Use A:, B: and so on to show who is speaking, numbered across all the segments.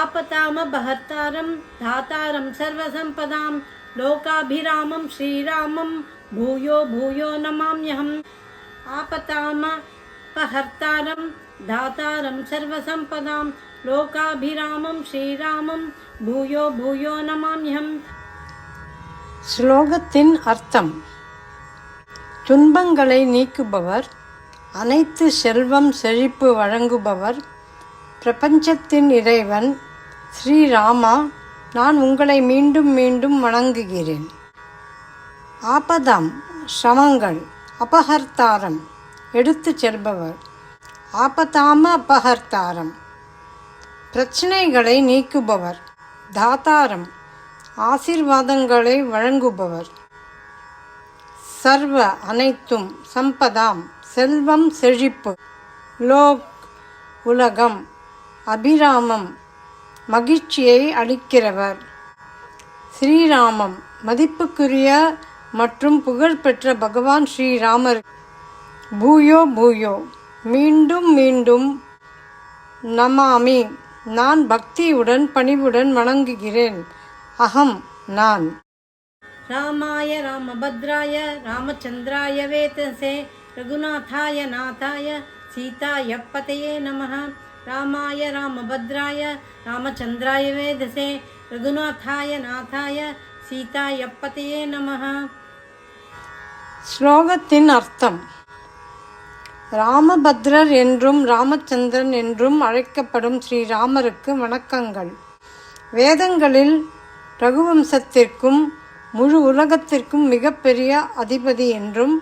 A: आपतामपहर्तारं धातारं सर्वसम्पदां लोकाभिरामं श्रीरामं भूयो भूयो नमाम्यहम् आपतामपहर्तारं धातारं सर्वसम्पदां लोकाभिरामं श्रीरामं भूयो भूयो नमाम्यहम्.
B: ஸ்லோகத்தின் அர்த்தம். துன்பங்களை நீக்குபவர், அனைத்து செல்வம் செழிப்பு வழங்குபவர், பிரபஞ்சத்தின் இறைவன் ஸ்ரீராமா, நான் உங்களை மீண்டும் மீண்டும் வணங்குகிறேன். ஆபதாம் சிரமங்கள், அபஹர்த்தாரம் எடுத்து செல்பவர், ஆபதாம அபஹர்த்தாரம் பிரச்சனைகளை நீக்குபவர், தாத்தாரம் ஆசீர்வாதங்களை வழங்குபவர், சர்வ அனைத்தும், சம்பதாம் செல்வம் செழிப்பு, லோக் உலகம், அபிராமம் மகிழ்ச்சியை அளிக்கிறவர், ஸ்ரீராமம் மதிப்புக்குரிய மற்றும் புகழ்பெற்ற பகவான் ஸ்ரீராமர், பூயோ பூயோ மீண்டும் மீண்டும், நமாமி நான் பக்தியுடன் பணிவுடன் வணங்குகிறேன், அகம் நான்.
A: रामाय रामभद्राय रामचन्द्राय वेतसे रघुनाथाय नाथाय सीताय पतये नमः. रामाय रामभद्राय रामचन्द्राय वेदसे रघुनाथाय नाथाय सीताय पतये नमः.
B: ஸ்லோகத்தின் அர்த்தம். ராமபத்ரர் என்றும் ராமச்சந்திரன் என்றும் அழைக்கப்படும் ஸ்ரீராமருக்கு வணக்கங்கள். வேதங்களில் ரகுவம்சத்திற்கும் முழு உலகத்திற்கும் மிகப்பெரிய அதிபதி என்றும்,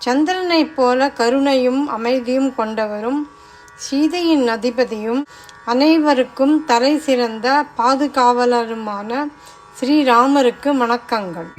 B: சந்திரனைப் போல கருணையும் அமைதியும் கொண்டவரும், சீதையின் அதிபதியும், அனைவருக்கும் தலை சிறந்த பாதுகாவலருமான ஸ்ரீராமருக்கு வணக்கங்கள்.